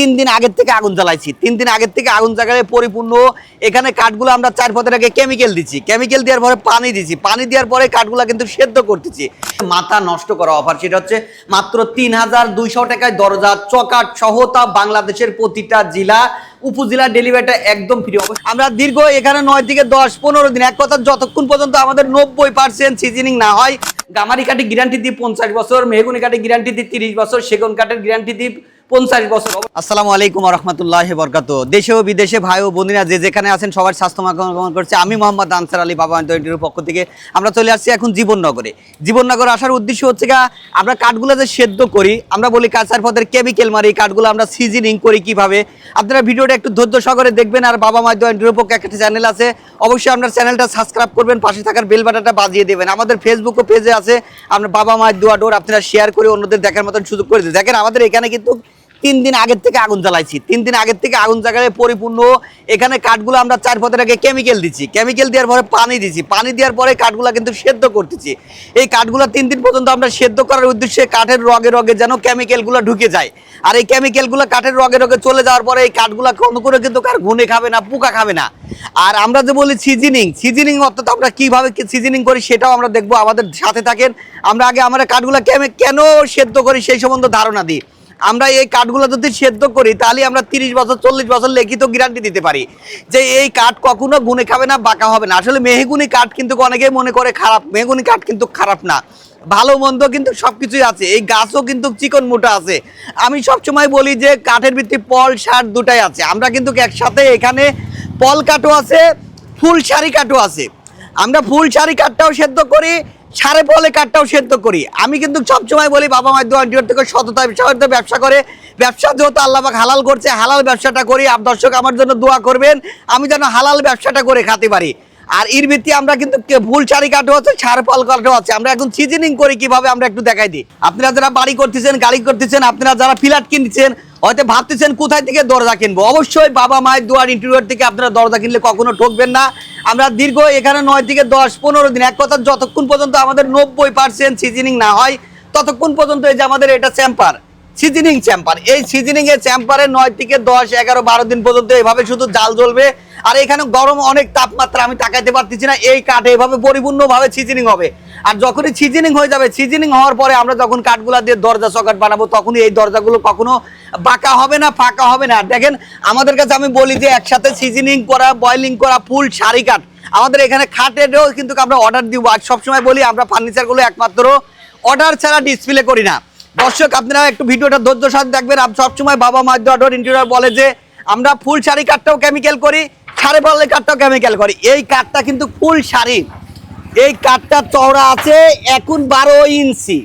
3 দিন আগের থেকে আগুন জ্বালাইছি। 3 দিন আগের থেকে আগুন জ্বালায় পরিপূর্ণ। এখানে কাঠগুলো আমরা 4 পথের আগে কেমিক্যাল দিচ্ছি, কেমিক্যাল দেওয়ার পরে পানি দিচ্ছি, পানি দেওয়ার পরে কাঠগুলো কিন্তু সেদ্ধ করতেছি। মাথা নষ্ট করা অফার, সেটা হচ্ছে মাত্র 3200 টাকায় দরজা চকাট সহ, তা বাংলাদেশের প্রতিটা জেলা উপজেলা ডেলিভারিটা একদম ফ্রি। আমরা দীর্ঘ এখানে 9 থেকে 10-15 দিন, এক কথা যতক্ষণ পর্যন্ত আমাদের 90% সিজনিং না হয়। গামারি কাঠে গ্যারান্টি দিই 50 বছর, মেহগুনি কাঠে গ্যারান্টি দিই 30 বছর, সেগুন কাঠের গ্যারান্টি দিই 50 বছর। আসসালামু আলাইকুম ওয়া রাহমাতুল্লাহি ওয়া বারাকাতুহু। দেশে ও বিদেশে ভাই ও বোনেরা যে যেখানে আছেন সবার স্বাস্থ্য কামনা করছি। আমি মোহাম্মদ আনসার আলী, বাবা মাইদুয়ার পক্ষ থেকে আমরা চলে আসছি এখন জীবননগরে। জীবননগর আসার উদ্দেশ্য হচ্ছে আমরা কাঠগুলো যে সেদ্ধ করি, আমরা বলি কাঁচার পথের কেমিক্যাল মারি, কাঠগুলো আমরা সিজনিং করি কিভাবে। আপনারা ভিডিওটা একটু ধৈর্য সহকারে দেখবেন। আর বাবা মাইদুয়ার পক্ষে একটা চ্যানেল আছে, অবশ্যই আপনার চ্যানেলটা সাবস্ক্রাইব করবেন, পাশে থাকার বেল বাটনটা বাজিয়ে দেবেন। আমাদের ফেসবুক ও পেজে আছে আমরা বাবা মাইদুয়ার, আপনারা শেয়ার করে অন্যদের দেখার মতন সুযোগ করে দিন। দেখেন আমাদের এখানে কিন্তু 3 দিন আগের থেকে আগুন জ্বালাইছি। 3 দিন আগের থেকে আগুন জ্বালায় পরিপূর্ণ। এখানে কাঠগুলো আমরা 4 পথের আগে কেমিক্যাল দিচ্ছি, কেমিক্যাল দেওয়ার পরে পানি দিচ্ছি, পানি দেওয়ার পরে কাঠগুলো কিন্তু সেদ্ধ করতেছি। এই কাঠগুলো 3 দিন পর্যন্ত আমরা সেদ্ধ করার উদ্দেশ্যে কাঠের রগে রগে যেন কেমিক্যালগুলো ঢুকে যায়। আর এই কেমিক্যালগুলো কাঠের রগে রগে চলে যাওয়ার পরে এই কাঠগুলো কোনো করে কিন্তু কার ঘুনে খাবে না, পোকা খাবে না। আর আমরা যে বলি সিজনিং অর্থাৎ আমরা কিভাবে সিজনিং করি সেটাও আমরা দেখবো, আমাদের সাথে থাকেন। আমরা আগে আমরা কাঠগুলো কেন সেদ্ধ করি সেই সম্বন্ধে ধারণা দিই। আমরা এই কাঠগুলো যদি সেদ্ধ করি তাহলে আমরা 30 বছর 40 বছর লিখিত গ্যারান্টি দিতে পারি যে এই কাঠ কখনো গুনে খাবে না, বাঁকা হবে না। আসলে মেহগুনি কাঠ কিন্তু অনেকেই মনে করে খারাপ, মেহগুনি কাঠ কিন্তু খারাপ না, ভালো মন্দ কিন্তু সবকিছুই আছে। এই গাছও কিন্তু চিকন মোটা আছে। আমি সবসময় বলি যে কাঠের ভিত্তি পল সার দুটাই আছে। আমরা কিন্তু একসাথে এখানে পল কাঠও আছে, ফুল সারি কাঠও আছে। আমরা ফুল সারি কাঠটাও সেদ্ধ করি, সারে পলে কাঠটাও সেদ্ধ করি। আমি কিন্তু সবসময় বলি বাবা মাইদুয়ার থেকে সততা ব্যবসা করে, ব্যবসা যেহেতু আল্লাহ পাক হালাল করছে, হালাল ব্যবসাটা করি। দর্শক আমার জন্য দোয়া করবেন, আমি যেন হালাল ব্যবসাটা করে খেতে পারি। আর এর ভিত্তি আমরা কিন্তু ফুল সারি কাঠও আছে, সারে পল কাঠও আছে। আমরা এখন সিজনিং করি কিভাবে আমরা একটু দেখাই দিই। আপনারা যারা বাড়ি করতেছেন, গাড়ি করতেছেন, আপনারা যারা ফ্ল্যাট কিনছেন, হয়তো ভাবতেছেন কোথায় থেকে দরজা কিনবো, অবশ্যই বাবা মাইদুয়ার ইন্টেরিয়র থেকে আপনারা দরজা কিনলে কখনো ঠকবেন না। আমরা দীর্ঘ এখানে 9 থেকে 10-15 দিন, এক কথা যতক্ষণ পর্যন্ত আমাদের 90% সিজনিং না হয় ততক্ষণ পর্যন্ত এই যে আমাদের এটা চ্যাম্পার, সিজনিং চ্যাম্পার। এই সিজনিং এর চ্যাম্পারে 9 থেকে 10, 11, 12 দিন পর্যন্ত এভাবে শুধু জাল জ্বলবে। আর এখানে গরম অনেক তাপমাত্রা, আমি তাকাইতে পারতেছি না। এই কাঠ এভাবে পরিপূর্ণভাবে সিজনিং হবে। আর যখনই সিজনিং হয়ে যাবে, সিজনিং হওয়ার পরে আমরা যখন কাঠগুলা দিয়ে দরজা চকাট বানাবো, তখনই এই দরজাগুলো কখনো বাঁকা হবে না, ফাঁকা হবে না। দেখেন আমাদের কাছে আমি বলি যে একসাথে সিজনিং করা, বয়লিং করা ফুল সারি কাঠ আমাদের এখানে খাটেরও কিন্তু আমরা অর্ডার দিব। আর সবসময় বলি আমরা ফার্নিচারগুলো একমাত্র অর্ডার ছাড়া ডিসপ্লে করি না। দর্শক আপনারা একটু ভিডিওটা ধৈর্য সাথে দেখবেন। সবসময় বাবা মাইদুয়ার ইন্টেরিয়র বলে যে আমরা ফুল সারি কাঠটাও কেমিক্যাল করি, সারে পলে কাঠটাও কেমিক্যাল করি। এই কাঠটা কিন্তু ফুল সারি, এই কাঠটা চওড়া আছে এখন 12 ইঞ্চি,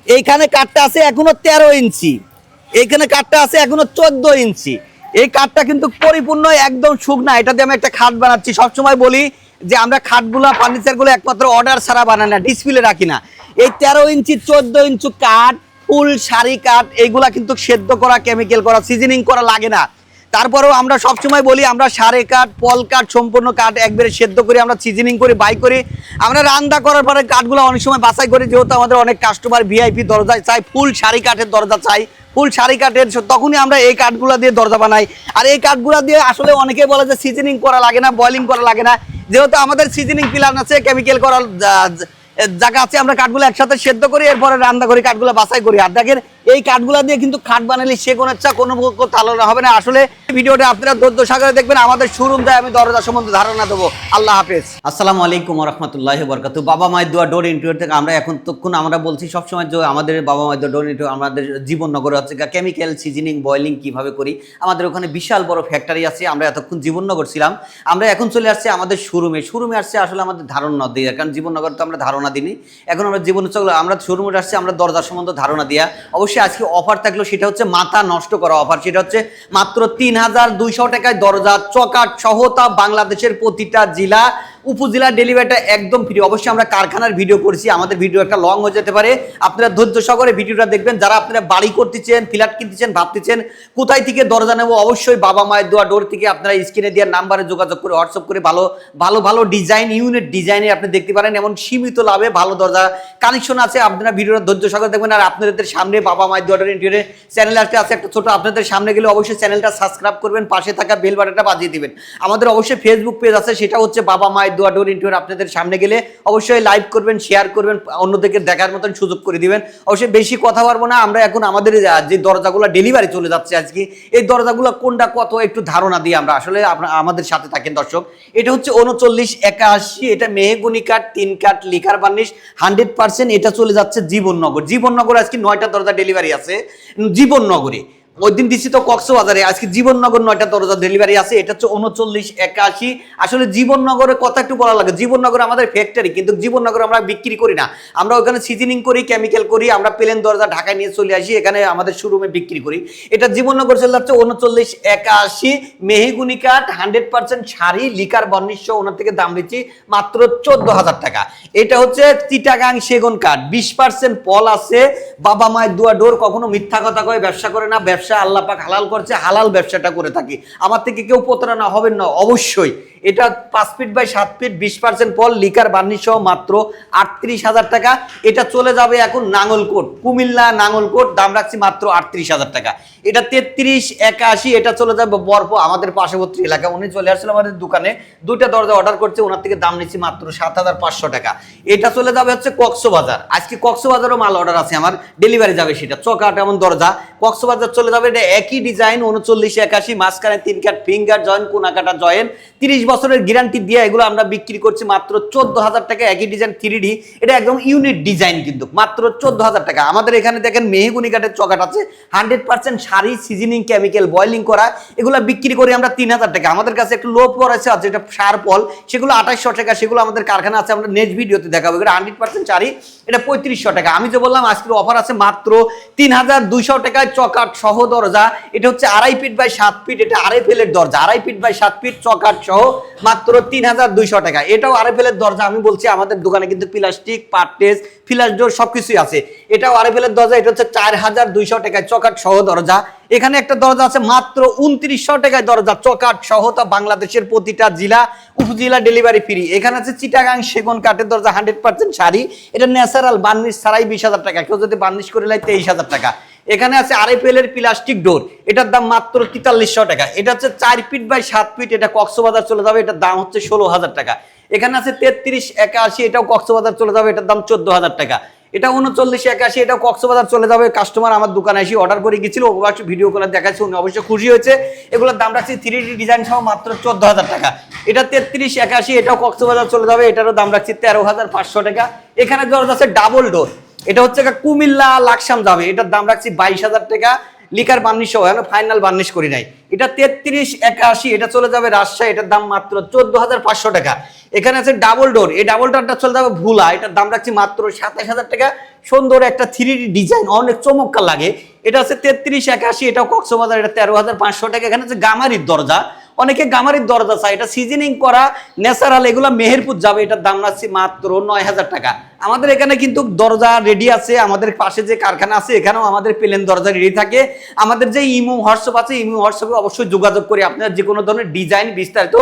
এইখানে কাঠটা আছে এখনো 13 ইঞ্চি, এইখানে কাঠটা আছে এখনো 14 ইঞ্চি। এই কাঠটা কিন্তু পরিপূর্ণ একদম শুকনা। এটা দিয়ে আমি একটা খাট বানাচ্ছি। সবসময় বলি যে আমরা খাটগুলো ফার্নিচারগুলো একমাত্র অর্ডার ছাড়া বানাই না, ডিসপ্লে রাখি না। এই 13 ইঞ্চি 14 ইঞ্চি কাঠ, ফুল সারি কাঠ, এইগুলা কিন্তু সেদ্ধ করা, কেমিক্যাল করা, সিজনিং করা লাগে না। তারপরেও আমরা সবসময় বলি আমরা সারে কাঠ, পল কাঠ, সম্পূর্ণ কাঠ একবারে সেদ্ধ করি, আমরা সিজনিং করি, বাই করি। আমরা রান্না করার পরে কাঠগুলো অনেক সময় বাছাই করি, যেহেতু আমাদের অনেক কাস্টমার ভিআইপি দরজা চাই, ফুল সারি কাঠের দরজা চাই, ফুল সারি কাঠের, তখনই আমরা এই কাঠগুলো দিয়ে দরজা বানাই। আর এই কাঠগুলো দিয়ে আসলে অনেকে বলে যে সিজনিং করা লাগে না, বয়লিং করা লাগে না। যেহেতু আমাদের সিজনিং প্ল্যান আছে, কেমিক্যাল করার জায়গা আছে, আমরা কাঠগুলো একসাথে সেদ্ধ করি, এরপরে রান্না করি, কাঠগুলো বাছাই করি। আর দেখেন এই কাঠগুলা দিয়ে কিন্তু খাট বানালে সে কোনো ইচ্ছা কোনো তালনা হবে না। আসলে ভিডিওটা আপনারা ধৈর্য সাগরে দেখবেন। আমাদের শোরুম যায় আমি দরজা সম্বন্ধে ধারণা দেবো। আল্লাহ হাফেজ। আসসালামু আলাইকুম ওয়া রাহমাতুল্লাহি ওয়া বারাকাতুহু। বাবা মাইদুয়ার ডোর ইন্টেরিয়র থেকে আমরা এখন তখন আমরা বলছি সবসময় যে আমাদের বাবা মাইদুয়ার ডোর ইন্টেরিয়র আমাদের জীবননগরে হচ্ছে কেমিক্যাল সিজনিং বয়লিং কিভাবে করি। আমাদের ওখানে বিশাল বড় ফ্যাক্টরি আছে। আমরা এতক্ষণ জীবননগর ছিলাম, আমরা এখন চলে আসছি আমাদের শোরুমে আসছে আসলে আমাদের ধারণা দিই, কারণ জীবননগর তো আমরা ধারণা দিইনি। এখন আমরা আমরা শোরুমে আসছি, আমরা দরজা সম্বন্ধে ধারণা দিয়া। অবশ্যই আজকে অফার থাকলো, সেটা হচ্ছে মাথা নষ্ট করা অফার। সেটা হচ্ছে মাত্র 3200 টাকায় দরজা চকাট সহ, তা বাংলাদেশের প্রতিটা জেলা উপজেলা ডেলিভারিটা একদম ফ্রি। অবশ্যই আমরা কারখানার ভিডিও করছি, আমাদের ভিডিও একটা লং হয়ে যেতে পারে, আপনারা ধৈর্য সহকারে ভিডিওটা দেখবেন। যারা আপনারা বাড়ি করতেছেন, ফ্ল্যাট কিনতেছেন, ভাবতেছেন কোথায় থেকে দরজা নেবো, অবশ্যই বাবা মায়ের দোয়া ডোর থেকে আপনারা স্ক্রিনে দেওয়ার নাম্বারে যোগাযোগ করে হোয়াটসঅ্যাপ করে ভালো ডিজাইন, ইউনিট ডিজাইনে আপনি দেখতে পারেন। এমন সীমিত লাভে ভালো দরজা কানেকশন আছে। আপনারা ভিডিওটা ধৈর্য সহকারে দেখবেন। আর আপনাদের সামনে বাবা মায়ের দোয়া ডোর ইন্টেরিয়র চ্যানেল আছে একটা ছোট, আপনাদের সামনে গেলে অবশ্যই চ্যানেলটা সাবস্ক্রাইব করবেন, পাশে থাকা বেল বাটনটা বাজিয়ে দিবেন। আমাদের অবশ্যই ফেসবুক পেজ আছে, সেটা হচ্ছে বাবা মায়ের দোয়া ডোর ইন্টেরিয়র। আপনাদের সামনে গেলে অবশ্যই লাইক করবেন, শেয়ার করবেন, অন্যদেরকে দেখার মতন সুযোগ করে দিবেন। অবশ্যই বেশি কথা পারবো না, আমরা এখন আমাদের যে দরজাগুলো ডেলিভারি চলে যাচ্ছে আজকে, এই দরজাগুলো কোনটা কত একটু ধারণা দিয়ে আমরা আসলে আমাদের সাথে থাকেন দর্শক। এটা হচ্ছে 3981, এটা মেহগুনি কাঠ, 3 কাঠ, লিকার বার্নিশ 100%। এটা চলে যাচ্ছে জীবননগর। জীবননগর আজকে 9টা দরজা ডেলিভারি আছে জীবননগরে। ওই দিন দিচ্ছি তো কক্সবাজারে, আজকে জীবননগর 9টা দরজা ডেলিভারি আছে। এটা হচ্ছে 3981। আসলে জীবননগরের কথা একটু বলা লাগে, জীবননগর আমাদের ফ্যাক্টরি, কিন্তু জীবননগর আমরা বিক্রি করি না, আমরা ওখানে সিজনিং করি, কেমিক্যাল করি, আমরা প্লেন দরজা ঢাকায় নিয়ে চলে আসি, এখানে আমাদের শোরুমে বিক্রি করি। এটা জীবননগর চলে যাচ্ছে 3981, মেহগুনি কাঠ, 100% শাড়ি, লিকার বার্নিশ ওনার থেকে দাম দিচ্ছি মাত্র 14,000 টাকা। এটা হচ্ছে চিটাগাং সেগুন কাঠ, 20% পল আছে। বাবা মায়ের দোয়া ডোর কখনো মিথ্যা কথা কয়ে ব্যবসা করে না, ব্যবসা আল্লাহ পাক হালাল করছে, হালাল ব্যবসাটা করে থাকি। আমার থেকে কেউ প্রতারণা হবেন না অবশ্যই। এটা 5 ফিট বাই 7 ফিট, 20% পল, লিকার বার্নিশ সহ মাত্র 38,000 টাকা। এটা চলে যাবে এখন নাঙ্গলকোট, কুমিল্লা নাঙ্গলকোট, দাম রাখছি মাত্র 38,000 টাকা। এটা 3381, এটা চলে যাবে বরফ, আমাদের পার্শ্ববর্তী এলাকা। উনি চলে আসছিল আমাদের দোকানে, 2টা দরজা অর্ডার করছে, ওনার থেকে দাম নিচ্ছি মাত্র 7,500 টাকা। এটা চলে যাবে হচ্ছে কক্সবাজার, আজকে কক্সবাজারও মাল অর্ডার আছে আমার, ডেলিভারি যাবে সেটা। চকাট এমন দরজা কক্সবাজার চলে যাবে, এটা একই ডিজাইন 3981, মাঝখানে 3 কাঠ ফিঙ্গার জয়েন্ট, কোনা কাটা জয়েন্ট, 30 বছরের গ্যারান্টি দিয়ে এগুলো আমরা বিক্রি করছি মাত্র 14,000 টাকা। একই ডিজাইন 3D, এটা একদম ইউনিক ডিজাইন, কিন্তু মাত্র 14,000 টাকা। আমাদের এখানে দেখেন মেহগুনি কাঠের চকাট আছে, 100% শাড়ি, সিজনিং, কেমিক্যাল, বয়লিং করা, এগুলো বিক্রি করি আমরা 3,000 টাকা। আমাদের কাছে একটু লো পল আছে, যেটা সার পল, সেগুলো 2800 টাকা, সেগুলো আমাদের কারখানা আছে, আমরা নেক্সট ভিডিওতে দেখাবো। এটা 100% শাড়ি, এটা 3500 টাকা। আমি যে বললাম আজকের অফার আছে মাত্র 3,200 টাকায় চকাট সহ দরজা। এটা হচ্ছে 2.5 ফিট বাই 7 ফিট, এটা RFL এর দরজা, 2.5 ফিট বাই 7 ফিট, চকাট সহ মাত্র 3,200 টাকা। এটাও RFL এর দরজা। আমি বলছি আমাদের দোকানে কিন্তু প্লাস্টিক, পার্টেজ, ফ্ল্যাশ ডোর সবকিছুই আছে। এটাও RFL এর দরজা, এটা হচ্ছে 4,200 টাকায় চকাট সহ দরজা। এখানে একটা দরজা আছে মাত্র 2900 টাকায় দরজা, চকাট সহ, তা বাংলাদেশের প্রতিটা জেলা উপজেলা ডেলিভারি ফ্রি। এখানে আছে চিটাগাং সেগুন কাঠের দরজা, 100% শাড়ি, এটা ন্যাচারাল, বার্নিশ ছাড়াই 20,000 টাকা, কেউ যদি বার্নিশ করে লাই 23,000 টাকা। এখানে আছে RFL এর প্লাস্টিক ডোর, এটার দাম মাত্র 4300 টাকা। এটা হচ্ছে 4 ফিট বাই 7 ফিট, এটা কক্সবাজার চলে যাবে, এটার দাম হচ্ছে 16,000 টাকা। এখানে আছে 3381, এটাও কক্সবাজার চলে যাবে, এটার দাম 14,000 টাকা। এটা 3981, এটাও কক্সবাজার চলে যাবে। কাস্টমার আমার দোকানে এসে অর্ডার করে গেছিল, অবশ্যই ভিডিও করে দেখাচ্ছি, উনি অবশ্যই খুশি হয়েছে। এগুলোর দাম রাখছি 3D ডিজাইন সহ মাত্র 14,000 টাকা। এটা 3381, এটাও কক্সবাজার চলে যাবে, এটারও দাম রাখছি 13,500 টাকা। এখানে দরজা আছে ডাবল ডোর, এটা হচ্ছে কুমিল্লা লাকসাম যাবে, এটার দাম রাখছি 22,000 টাকা। লিকার বার্নিশ সহ, ফাইনাল বার্নিশ করি নাই। এটা 3381, এটা চলে যাবে রাজশাহী, এটার দাম মাত্র 14,500 টাকা। এখানে আছে ডাবল ডোর, এই ডাবল ডোরটা চলে যাবে ভুলা, এটার দাম রাখছি মাত্র 27,000 টাকা। সুন্দর একটা 3D ডিজাইন, অনেক চমৎকার লাগে। এটা আছে 3381, এটাও কক্সবাজার, এটা 13,500 টাকা। এখানে আছে গামারির দরজা, অনেকে গামারির দরজা চায়, এটা সিজনিং করা ন্যাচারাল, এগুলো মেহেরপুর যাবে, এটার দাম রাখছি মাত্র 9,000 টাকা। আমাদের এখানে কিন্তু দরজা রেডি আছে, আমাদের পাশে যে কারখানা আছে এখানেও আমাদের প্লেন দরজা রেডি থাকে। আমাদের যে ইমো হোয়াটসঅ্যাপ আছে, ইমো হোয়াটসঅ্যাপে অবশ্যই যোগাযোগ করে আপনারা যে কোনো ধরনের ডিজাইন বিস্তারিত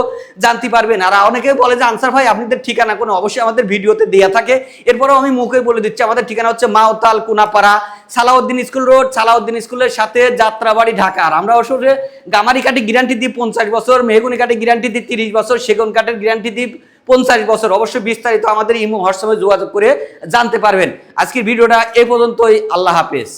জানতে পারবেন। আর অনেকে বলে যে আনসার ভাই আপনাদের ঠিকানা কোনো, অবশ্যই আমাদের ভিডিওতে দেওয়া থাকে, এরপরেও আমি মুখে বলে দিচ্ছি। আমাদের ঠিকানা হচ্ছে মাওতাল, কোনাপাড়া, সালাউদ্দিন স্কুল রোড, সালাউদ্দিন স্কুলের সাথে যাত্রাবাড়ি, ঢাকা। আর আমরা অবশ্যই গামারি কাঠে গ্যারান্টি দিই 50 বছর, মেহগুনি কাঠে গ্যারান্টি দিই 30 বছর, সেগুন কাঠের গ্যারান্টি দিই 50 বছর। অবশ্যই বিস্তারিত আমাদের ইমো হোয়াটসঅ্যাপে যোগাযোগ করে জানতে পারবেন। আজকের ভিডিওটা এ পর্যন্তই, আল্লাহ হাফেজ।